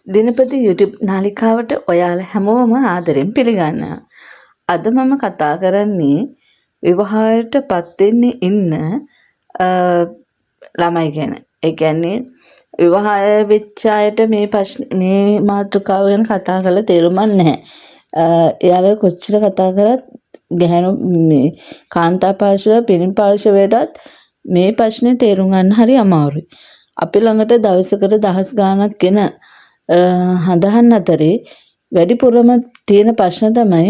දිනපති YouTube නාලිකාවට ඔයාලා හැමෝම ආදරෙන් පිළිගන්නවා. අද මම කතා කරන්නේ විවාහයටපත් වෙන්න ඉන්න ළමයි ගැන. ඒ කියන්නේ විවාහය වෙච්ච අයට මේ මාතෘකාව ගැන කතා කරලා තේරුමක් නැහැ. එයාලා කොච්චර කතා කරත් ගැහැණු කාන්තා පාර්ශවය පිරිමි පාර්ශවයටත් මේ ප්‍රශ්නේ තේරුම් ගන්න හරි අමාරුයි. අපි ළඟට දවසකට දහස් ගාණක් එන හඳහන් අතරේ වැඩිපුරම තියෙන ප්‍රශ්න තමයි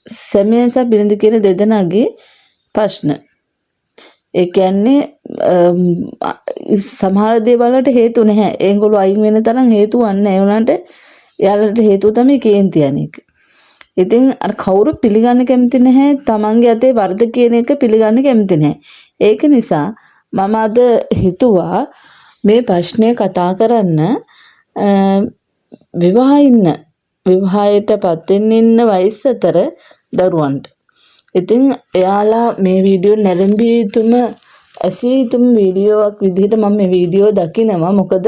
සැමියා සහ බිරිඳ කියන දෙදෙනාගේ ප්‍රශ්න. ඒ කියන්නේ සමහර දේවල් වලට හේතු නැහැ. ඒගොල්ලෝ අයින් වෙන තරම් හේතුවක් නැහැ. ඒ වුණාට එයාලට හේතුව තමයි කේන්ති අනික. ඉතින් අර කවුරු පිළිගන්න කැමති නැහැ. තමන්ගේ අතේ වරද කියන එක පිළිගන්න කැමති නැහැ. ඒක නිසා මම අද හිතුවා මේ ප්‍රශ්නය කතා කරන්න විවාහයටපත් වෙන්න ඉන්න වයස අතර දරුවන්ට. ඉතින් එයාලා මේ වීඩියෝ නැරඹිය යුතුම ඇසිය යුතුම වීඩියෝවක් විදිහට මම මේ වීඩියෝ දකිනවා. මොකද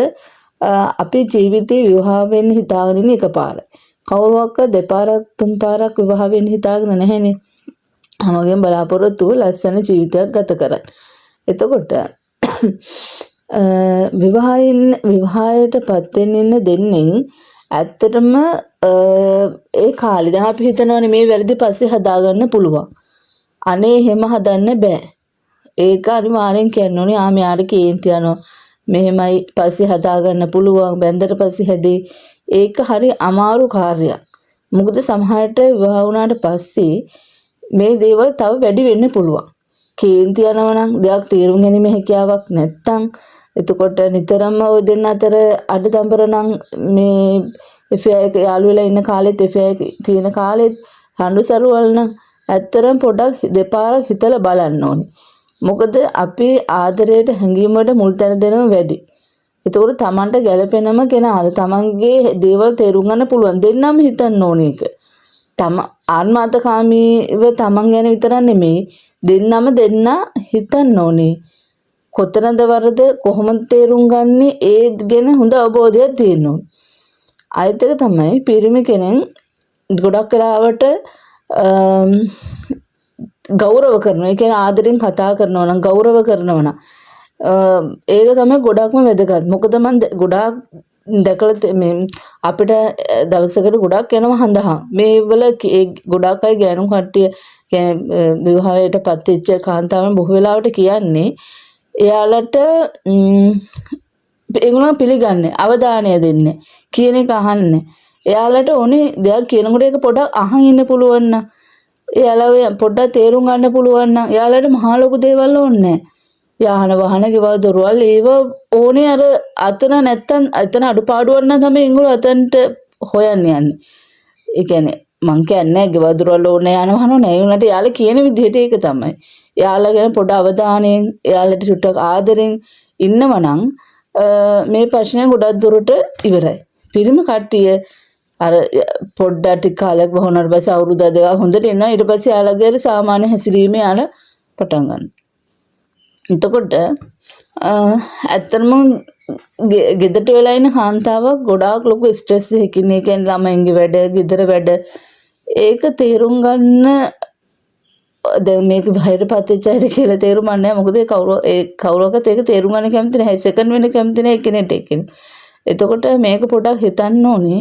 අපේ ජීවිතේ විවාහ වෙන්න හිතාගෙන ඉන්නේ එකපාරයි. කවුරුවක්වත් දෙපාරක් තුන් පාරක් විවාහ වෙන්න හිතාගෙන නැහැනේ. හැමෝගෙම බලාපොරොත්තුව ලස්සන ජීවිතයක් ගත කරන්න. එතකොට විවාහයටපත් වෙන්න ඉන්න දෙන්නෙන් ඇත්තටම ඒ කාලේ දැන් අපි හිතනවානේ මේ වැරදි පස්සේ හදාගන්න පුළුවන්. අනේ එහෙම හදන්න බෑ. ඒක අනිවාර්යෙන් කියන්න ඕනේ මෙයාට කේන්ති යනවා. මෙහෙමයි පස්සේ හදාගන්න පුළුවන්. බැන්දට පස්සේ හැදේ. ඒක හරි අමාරු කාර්යයක්. මොකද සමහරට විවාහ වුණාට පස්සේ මේ දේවල් තව වැඩි වෙන්න පුළුවන්. කේන්ති යනවා නම් දෙයක් තේරුම් ගැනීම හැකියාවක් නැත්තම් එතකොට නිතරම ඔය දෙන්න අතර අඩදම්බර නම් මේ එෆ්අයි එක යාළු වෙලා ඉන්න කාලෙත් එෆ්අයි තියෙන කාලෙත් රණ්ඩු සරුවල් නම් ඇත්තරම් පොඩක් දෙපාරක් හිතලා බලන්න ඕනේ. මොකද අපි ආදරයට හැංගීම වලට මුල් තැන දෙනව වැඩි. එතකොට Tamanට ගැළපෙනම කෙනාද Tamanගේ දේවල් තේරුම් ගන්න පුළුවන් දෙන්නම හිතන්න ඕනේ ඒක. ආත්මාර්ථකාමීව Taman ගැන විතරක් නෙමෙයි දෙන්නම හිතන්න ඕනේ. කොතනද වරද කොහොමද තේරුම් ගන්නේ ඒ ගැන හොඳ අවබෝධයක් තියෙන්න ඕනේ. අනිත් එක තමයි පිරිමි කෙනෙක් ගොඩක් වෙලාවට ගෞරව කරනවා. ඒ කියන්නේ ආදරෙන් කතා කරනවා නම් ගෞරව කරනවා නම් ඒක තමයි ගොඩක්ම වැදගත්. මොකද මම ගොඩාක් දැකලා මේ අපිට දවසකට ගොඩක් යනවා හඳහන්. මේ වල ගොඩක් අය ගෑනු කට්ටිය කියන්නේ විවාහයටපත් වෙච්ච කාන්තාවන් බොහෝ වෙලාවට කියන්නේ එයාලට ඒගොල්ලෝ පිළිගන්නේ අවධානය දෙන්නේ කියන එක අහන්නේ. එයාලට ඕනේ දෙයක් කියනකොට ඒක පොඩ්ඩක් අහන් ඉන්න පුළුවන් නම් එයාලා පොඩ්ඩක් තේරුම් ගන්න පුළුවන් නම් එයාලට මහා ලොකු දේවල් ඕනේ නැහැ. යාන වාහන ගෙවල් දොරවල් ඒව ඕනේ අර අතන නැත්තම් අතන අඩුපාඩුවක් නම් තමයි ඒගොල්ලෝ අතන්ට හොයන්න යන්නේ. ඒ කියන්නේ මං කියන්නේ ගෙවල් දොරවල් ඕනේ යන වහන නෑ. ඒ උනට යාලා කියන විදිහට ඒක තමයි. යාලා ගැන පොඩ අවධානයෙන් යාලට චුට්ටක් ආදරෙන් ඉන්නව නම් මේ ප්‍රශ්නේ ගොඩක් දුරට ඉවරයි. පිරිමි කට්ටිය අර පොඩ්ඩක් ටික කාලයක් වහුණාට පස්සේ අවුරුදු දෙකක් හොඳට ඉන්නවා. ඊට පස්සේ යාලගේ සාමාන්‍ය හැසිරීමේ යාලා පටන් ගන්නවා. එතකොට ඇත්තටම ගෙදරට වෙලා ඉන්න කාන්තාවක් ගොඩාක් ලොකු ස්ට්‍රෙස් එකකින් ඒ කියන්නේ ළමයින්ගේ වැඩ, ගෙදර වැඩ ඒක තේරුම් ගන්න දැන් මේක විවාහයටපත් වෙච්ච අයට කියලා තේරුම් ගන්න නැහැ. මොකද කවුරක්වත් ඒක තේරුම් ගන්න කැමති නැහැ. සෙකන්ඩ් වෙන්න කැමති නැහැ එකිනෙට. එතකොට මේක පොඩ්ඩක් හිතන්න ඕනේ.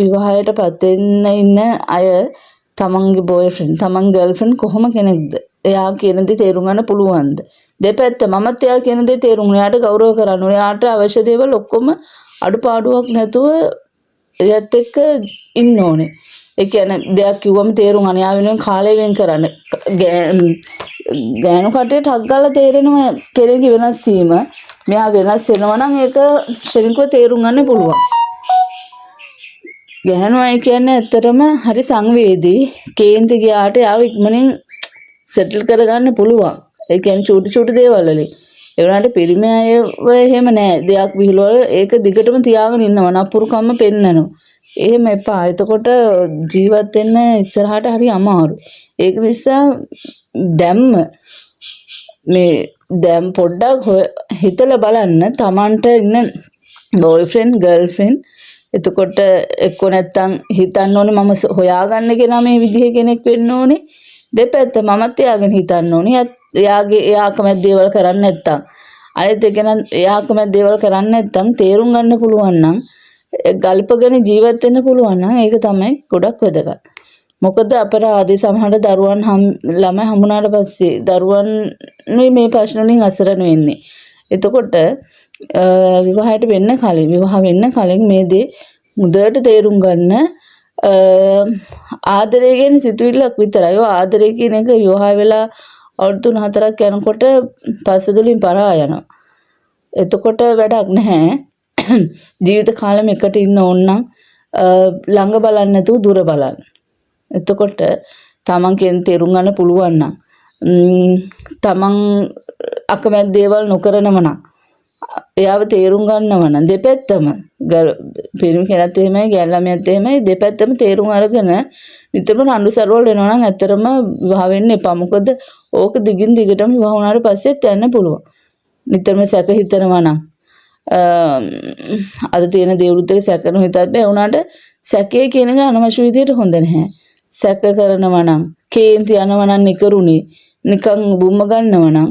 විවාහයටපත් වෙන්න ඉන්න අය තමන්ගේ බොයෆ්‍රෙන්ඩ්, තමන්ගේ ගර්ල්ෆ්‍රෙන්ඩ් කොහොම කෙනෙක්ද? එයා කියන දේ තේරුම් ගන්න පුළුවන්ද? දෙපැත්ත මමත් එයා කියන දේ තේරුම් ගන්න. එයාට ගෞරව කරන්න ඕනේ. එයාට අවශ්‍ය දේවල් ඔක්කොම අඩුපාඩුවක් නැතුව එයාත් එක්ක ඉන්න ඕනේ. ඒ කියන්නේ දෙයක් කිව්වම තේරුම් ගන්න. එයා වෙනුවෙන් කාලය වෙන් කරන්න. ගෑනු කටේ ටක් ගාලා තේරෙනවා කෙනෙක්ගේ වෙනස් වීම. මෙයා වෙනස් වෙනවා නම් ඒක ශනිකව තේරුම් ගන්න පුළුවන්. ගැහණු අය කියන්නේ ඇත්තටම හරි සංවේදී. කේන්ති ගියාට යාව ඉක්මනින් සෙටල් කරගන්න පුළුවන්. ඒ කියන්නේ චූටි දේවල් වලින්. ඒ වුණාට පිරිමි අයව එහෙම නෑ. දෙයක් විහිළුවල ඒක දිගටම තියාගෙන ඉන්නවා. නපුරුකම්ම පෙන්නනවා. එහෙම එපා. එතකොට ජීවත් වෙන්න ඉස්සරහට හරි අමාරුයි. ඒක නිසා දැම්ම මේ දැන් පොඩ්ඩක් හිතලා බලන්න තමන්ට ඉන්න බෝයිෆ්‍රෙන්ඩ් ගර්ල්ෆ්‍රෙන්ඩ් එතකොට එක්ක නැත්තම් හිතන්න ඕනේ මම හොයාගන්න කෙනා මේ විදිහේ කෙනෙක් වෙන්න ඕනේ දෙපැත්ත මමත් එයාගෙන හිතන්න ඕනේ එයා කැමති දේවල් කරන්නේ නැත්තම් අනිත් එක නම් එයා කැමති දේවල් කරන්නේ නැත්තම් තේරුම් ගන්න පුළුවන් නම් ගල්පගෙන ජීවත් වෙන්න පුළුවන් නම් ඒක තමයි ගොඩක් වැදගත්. මොකද අපරාධේ සමහර දරුවන් ළමයි හම්බුනාට පස්සේ දරුවන් මේ ප්‍රශ්න වලින් අසරණ වෙන්නේ. එතකොට විවාහයට විවාහ වෙන්න කලින් මේ දේ මුදවට තේරුම් ගන්න ආදරය කියන සිතුවිල්ලක් විතරයි. ඔය ආදරය කියන එක විවාහ වෙලා අවුරුදු 4ක් යනකොට පස්සදලින් පරා යනවා. එතකොට වැඩක් නැහැ. ජීවිත කාලෙම එකට ඉන්න ඕන නම් ළඟ බලන්න නැතුව දුර බලන්න. එතකොට තමන් කියන තේරුම් ගන්න පුළුවන් නම් තමන් අකමැති දේවල් නොකරනව නම් එයාව තේරුම් ගන්නව නම් දෙපැත්තම පිරිමි කෙනත් එහෙමයි ගැල්ලාමියත් එහෙමයි දෙපැත්තම තේරුම් අරගෙන නිතරම නඩු සරුවල් වෙනවා නම් ඇත්තරම විවාහ වෙන්න එපා. මොකද ඕක දිගින් දිගටම විවාහ වුණාට පස්සෙත් යන්න පුළුවන්. නිතරම සැක හිතනවා නම් අද තියෙන දේවලුත් එක සැක නොහිතත් බෑ. වුණාට සැකේ කියන එක අනවශ්‍ය විදිහට හොඳ නැහැ. සැක කරනවා නම් කේන්ති යනවා නම් නිකරුණේ නිකන් බුම්ම ගන්නවා නම්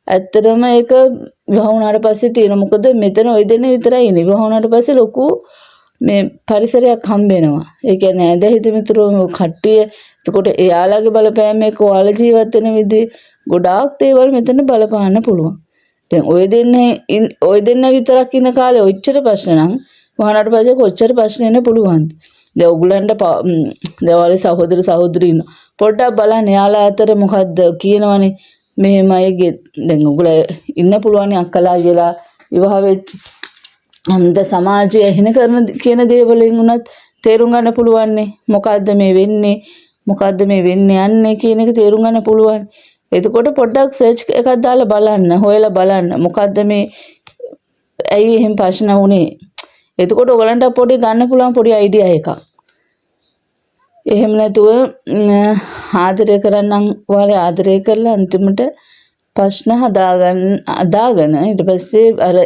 ඇත්තටම ඒක විවාහ වුණාට පස්සේ තියෙන මොකද මෙතන ওই දෙන්නේ විතරයි ඉන්නේ. විවාහ වුණාට පස්සේ ලොකු මේ පරිසරයක් හම්බ වෙනවා. ඒ කියන්නේ ඇද හිත මිතුරෝ කට්ටිය එතකොට එයාලගේ බලපෑම එක්ක ඔයාලා ජීවත් වෙන විදිහ ගොඩාක් දේවල් මෙතන බලපාන්න පුළුවන්. දැන් ඔය දෙන්න විතරක් ඉන්න කාලේ ඔච්චර ප්‍රශ්න නම් වහනට පස්සේ කොච්චර ප්‍රශ්න එන්න පුළුවන්ද? දැන් ඔයගලන්ට දේවාලේ සහෝදර සහෝදරී ඉන්න පොඩ්ඩක් බලන්න එයාලා අතර මොකද්ද කියනවනේ මෙහෙමයි දැන් ඔයගොල්ලෝ ඉන්න පුළුවන් අක්කලා කියලා විවාහ වෙච්ච අන්ත සමාජය හින කරන කියන දේවලින් උනත් තේරුම් ගන්න පුළුවන් නේ මොකද්ද මේ වෙන්නේ යන්නේ කියන එක තේරුම් ගන්න පුළුවන්. එතකොට පොඩ්ඩක් සර්ච් එකක් දාලා බලන්න හොයලා බලන්න මොකද්ද මේ ඇයි එහෙම ප්‍රශ්න වුනේ. එතකොට ඔයගලන්ට පොඩි ගන්න පුළුවන් පොඩි අයිඩියා එකක්. එහෙම නැතුව ආදරය කරන්නම් ඔයාලා ආදරය කරලා අන්තිමට ප්‍රශ්න හදාගෙන ඊට පස්සේ අර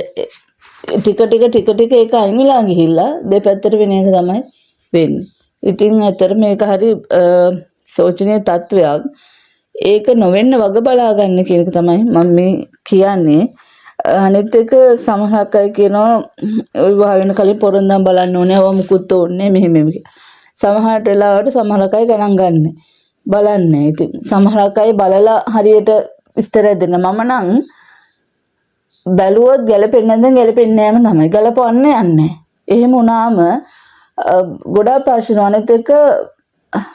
ටික ඒක අයින් වෙලා ගිහිල්ලා දෙපැත්තට වෙන එක තමයි වෙන්නේ. ඉතින් ඇත්තට මේක හරි සෝචනීය තත්වයක්. ඒක නොවෙන්න වග බලා ගන්න කියන එක තමයි මම මේ කියන්නේ. අනිත් එක සමහරක් අය කියනවා විවාහ වෙන කලින් පොරොන්දම් බලන්න ඕනේ අවම මුකුත් ඕනේ මෙහෙම සමහරට වෙලාවට සමහරක් අය ගණන් ගන්න බලන්නේ. ඉතින් සමහරක් අය බලලා හරියට විස්තර දෙන්න මම නම් බැලුවොත් ගැලපෙන්නේ නැත්නම් ගැලපෙන්නේ නැම තමයි. ගලපන්න යන්නේ. එහෙම වුණාම ගොඩාක් ප්‍රශ්න අනිත් එක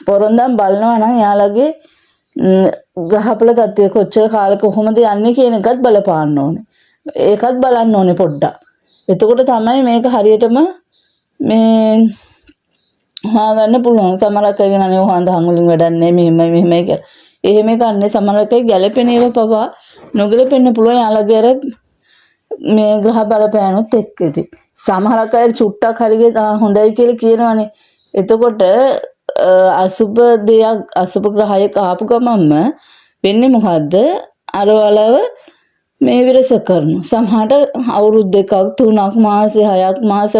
පොරොන්දම් බලනවා නම් යාළගේ ග්‍රහපල තත්ත්වය කොච්චර කාලෙක කොහොමද යන්නේ කියන එකත් බලපාන්න ඕනේ. ඒකත් බලන්න ඕනේ පොඩ්ඩක්. එතකොට තමයි මේක හරියටම මේ හොයාගන්න පුළුවන්. සමහරක් අය කියනනේ හොඳ හංගුලින් වැඩක් නැහැ මෙහෙමයි කියලා. එහෙම ගන්නේ සමහරක් අය ගැලපෙන ඒවා පවා නොගැලපෙන්න පුළුවන් යාළගේ අර මේ ග්‍රහ බලපෑනුත් එක්ක ඉතින් සමහරක් අය චුට්ටක් හරිය හොඳයි කියලා කියනවනේ. එතකොට අසුබ ග්‍රහයක ආපු ගමන්ම වෙන්නේ මොකද්ද? අර වලව මේ විරස කරනවා. සමහරට අවුරුදු 2ක් 3ක් මාස 6ක් මාස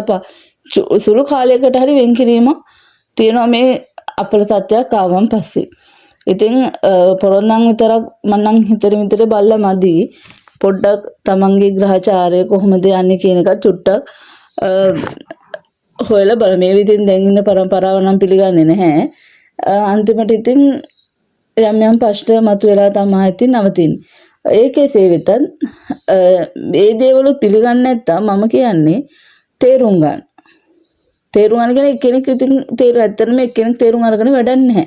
සුළු කාලයකට හරි වෙන් කිරීමක් තියෙනවා මේ අපල තත්ත්වයක් ආවම පස්සේ. ඉතින් පොරොන්දම් විතරක් මන්නම් හිතර බලලා මදි. පොඩ්ඩක් තමන්ගේ ග්‍රහචාරය කොහොමද යන්නේ කියන එක චුට්ටක් හොයලා බලන්න. මේ විදිහින් දැන් ඉන්න પરම්පරාව නම් පිළිගන්නේ නැහැ. අන්තිමට ඉතින් යම් ප්‍රශ්න මතුවලා තමයි ඉතින් නවතින්නේ. ඒකේසේ වෙතත් මේ දේවලුත් පිළිගන්නේ නැත්තම් මම කියන්නේ තේරුම් ගන්න. තේරුම් අරගෙන කෙනෙක් ඉතින් ඇත්තටම එක්කෙනෙක් තේරුම් අරගෙන වැඩක් නැහැ.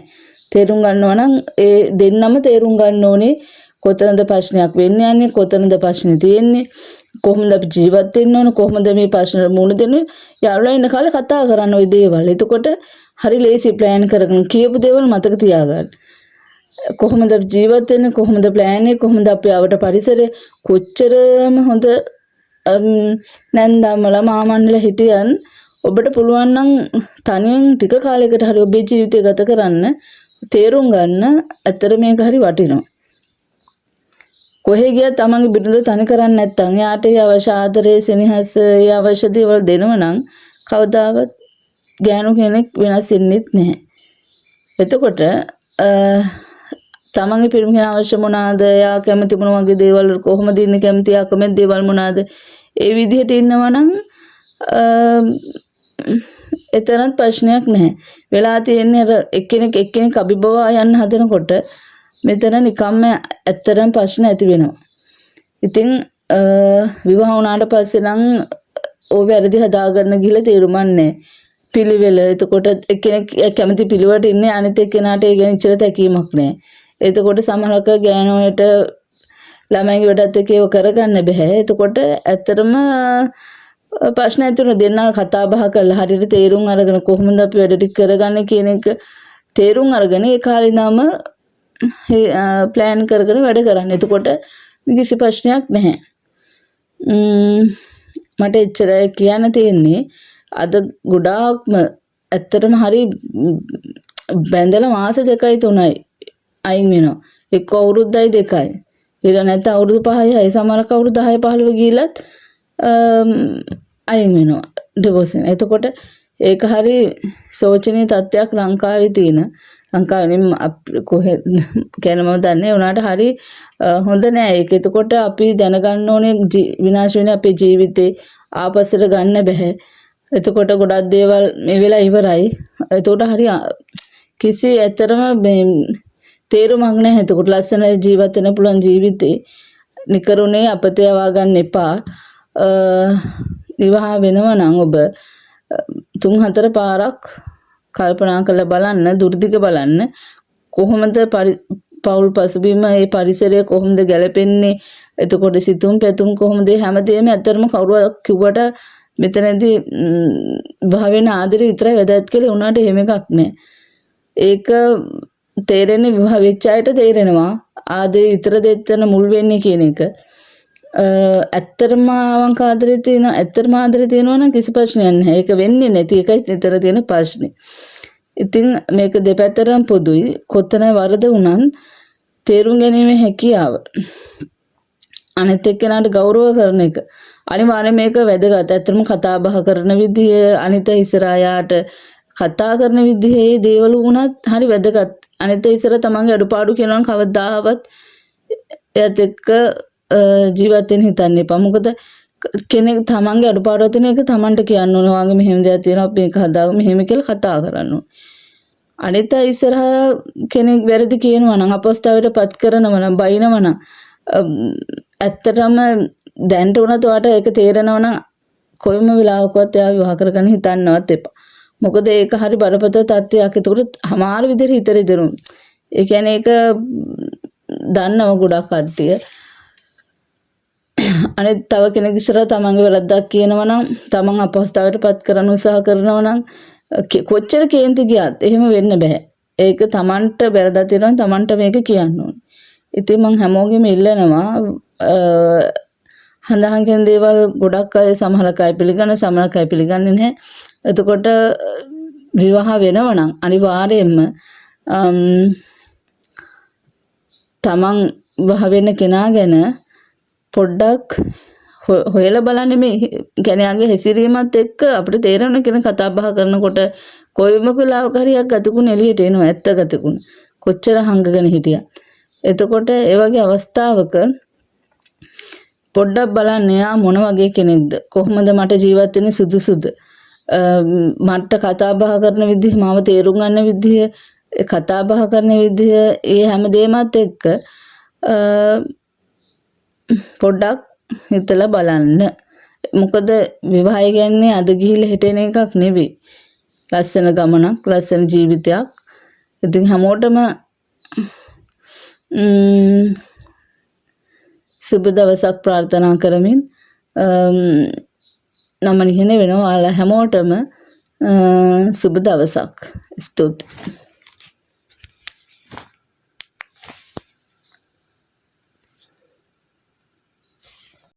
තේරුම් ගන්නවා නම් ඒ දෙන්නම තේරුම් ගන්න ඕනේ කොතනද ප්‍රශ්නයක් වෙන්නේ යන්නේ කොතනද ප්‍රශ්නේ තියෙන්නේ කොහොමද අපි ජීවත් වෙන්න ඕන කොහොමද මේ ප්‍රශ්න මුහුණ දෙන්නේ යාළුවා ඉන්න කාලේ කතා කරන්න ওই දේවල්. එතකොට හරි ලේසි ප්ලෑන් කරගෙන කියපු දේවල් මතක තියාගන්න. කොහොමද ජීවත් වෙන්නේ කොහොමද ප්ලෑන් එක කොහොමද අපි ආවට පරිසරය කොච්චරම හොඳ නැන්දම්මලා මාමන්ලා හිටියන් ඔබට පුළුවන් නම් තනියෙන් ටික කාලයකට හරි ඔබේ ජීවිතය ගත කරන්න තේරුම් ගන්න. ඇත්තට මේක හරි වටිනවා. කොහේ ගියත් තමන්ගේ බිරිඳ තනි කරන්නේ නැත්නම් එයාට ඒ අවශ්‍ය ආදරේ සෙනෙහස ඒ අවශ්‍ය දේවල් දෙනව නම් කවදාවත් ගෑනු කෙනෙක් වෙනස් වෙන්නෙත් නැහැ. එතකොට තමන්ගේ පිරිමි කෙනා අවශ්‍ය මොනවාද? එයා කැමති මොන වගේ දේවල් කොහොමද ඉන්නේ කැමති එයා කැමති දේවල් මොනවාද? ඒ විදිහට ඉන්නවා නම් එතනත් ප්‍රශ්නයක් නැහැ. වෙලා තියෙන්නේ අර එක්කෙනෙක් අභිබවා යන්න හදනකොට මෙතන නිකම්ම ඇත්තටම ප්‍රශ්න ඇති වෙනවා. ඉතින් විවාහ වුණාට පස්සේ නම් ඔය වැරදි හදාගන්න ගිහලා තේරුමක් නැහැ. පිළිවෙල. එතකොට එක්කෙනෙක් කැමති පිළිවෙලට ඉන්නේ අනිත් එක්කෙනාට ඒ ගැන ඉච්චර තැකීමක් නැහැ. එතකොට සමහරක ගෑනුන්ට ළමයිගේ වැඩත් එක්ක ඒව කරගන්න බෑ. එතකොට ඇත්තටම ප්‍රශ්න ඇති වෙන දෙන්නා කතා බහ කරලා හරියට තේරුම් අරගෙන කොහොමද අපි වැඩ ටික කරගන්නේ කියන එක තේරුම් අරගෙන ඒ කාලේ නම ප්ලෑන් කරගෙන වැඩ කරන්න. එතකොට කිසි ප්‍රශ්නයක් නැහැ. මට එච්චරයි කියන්න තියෙන්නේ. අද ගොඩාක්ම ඇත්තටම හරි බැඳලා මාස 2යි 3යි අයින් වෙනවා. එක්ක අවුරුද්දයි 2යි. ඊට නැත්නම් අවුරුදු 5යි සමහරක අවුරුදු 10 15 ගිහිලත් අයින් වෙනවා ඩිවෝර්ස් වෙනවා. එතකොට ඒක හරි සෝචනීය තත්ත්වයක් ලංකාවේ තියෙන. ලංකාවේ කොහෙ කියන්නේ මම දන්නේ උනාට හරි හොඳ නෑ ඒක. එතකොට අපි දැනගන්න ඕනේ විනාශ වෙන අපේ ජීවිතේ ආපස්සට ගන්න බෑ. එතකොට ගොඩක් දේවල් මේ වෙලාව ඉවරයි. එතකොට හරි කිසි ඇතරම තේරුමක් නැහැ. එතකොට ලස්සන ජීවත් වෙන්න පුළුවන් ජීවිතේ නිකරුණේ අපතේ යවා ගන්න එපා. විවාහ වෙනවා නම් ඔබ 3-4 පාරක් කල්පනා කරලා බලන්න, දුර්දිග බලන්න කොහොමද පෞල් පසුබිම ඒ පරිසරය කොහොමද ගැලපෙන්නේ? එතකොට සිතුම් පැතුම් කොහොමද හැමදේම ඇත්තටම කවුරුවක් කිව්වට මෙතනදී භාවන ආදරේ විතරයි වැදගත් කියලා උනාට එහෙම එකක් නැහැ. ඒක තේරෙන්නේ විවාහ වෙච්ච අයට තේරෙනවා ආදරේ විතර දෙන්න මුල් වෙන්නේ කියන එක. ඇත්තටම අවංක ආදරේ තියෙනවා නම් කිසි ප්‍රශ්නයක් නැහැ. ඒක වෙන්නේ නැති එකයි නිතර තියෙන ප්‍රශ්නේ. ඉතින් මේක දෙපැත්තටම පොදුයි. කොතන වරද වුණත් තේරුම් ගැනීමේ හැකියාව අනිත් එක්කෙනාට ගෞරව කරන එක අනිවාර්යයෙන් මේක වැදගත්. ඇත්තටම කතා බහ කරන විදිය අනිත් ඉස්සරහාට කතා කරන විදිහේ දේවල් වුණත් හරි වැදගත්. අනිත් ඉස්සර තමන්ගේ අඩුපාඩු කියනවා කවදාවත් එයත් එක්ක ජීවත් වෙන්න හිතන්න එපා. මොකද කෙනෙක් තමන්ගේ අඩුපාඩු තියෙන එක තමන්ට කියන්න ඕන. වාගේ මෙහෙම දෙයක් තියෙනවා අපි මේක හදාගමු මෙහෙම කියලා කතා කරන්න ඕන. අනිත් ඉස්සරහා කෙනෙක් වැරදි කියනවා නම් අපස්ථාවට පත් කරනවා නම් බයිනවා නම් ඇත්තටම දැන්ට උනත් ඔයාට ඒක තේරෙනවා නම් කොයිම වෙලාවකවත් එයා විවාහ කරගන්න හිතන්නවත් එපා. මොකද ඒක හරි බරපතල තත්ත්වයක්. ඒකට හමාර විදිහට හිතරේ දරුම්. ඒ කියන්නේ ඒක දන්නව ගොඩක් කට්ටිය. අනිත් තව කෙනෙක් ඉස්සරහ තමන්ගේ වැරද්දක් කියනවා නම් තමන් අපහසුතාවයට පත් කරන්න උත්සාහ කරනවා නම් කොච්චර කේන්ති ගියත් එහෙම වෙන්න බෑ. ඒක තමන්ට වැරද්දක් තියෙනවා තමන්ට මේක කියන්න ඕනේ. ඉතින් මම හැමෝගෙම ඉල්ලනවා හඳහන් කියන දේවල් ගොඩක් අය සමහරක් අය පිළිගන්න සමහරක් අය පිළිගන්නේ නැහැ. එතකොට විවාහ වෙනවා නම් අනිවාර්යයෙන්ම තමන් විවාහ වෙන්න කෙනා ගැන පොඩ්ඩක් හොයලා බලන්න. මේ කෙනාගේ හැසිරීමත් එක්ක අපිට තේරෙන කෙනෙක් කතා බහ කරනකොට කොයිම වෙලාවක හරියක් ගතකුණ එළියට එනවා. ඇත්ත ගතකුණ කොච්චර හංගගෙන හිටියා. එතකොට ඒ වගේ අවස්ථාවක පොඩ්ඩක් බලන්න යා මොන වගේ කෙනෙක්ද, කොහොමද මට ජීවත් වෙන්න සුදුසුද, මට කතා බහ කරන විදිහ, මාව තේරුම් ගන්න විදිහ, කතා බහ කරන විදිහ, ඒ හැමදේමත් එක්ක පොඩ්ඩක් හිතලා බලන්න. මොකද විවාහය කියන්නේ අද ගිහිල්ලා හිටෙන එකක් නෙවෙයි. ලස්සන ගමනක්, ලස්සන ජීවිතයක්. ඉතින් හැමෝටම සුබ දවසක් ප්‍රාර්ථනා කරමින් නම නිහන වෙනවා. ඔයාලා හැමෝටම සුබ දවසක්. ස්තුතියි.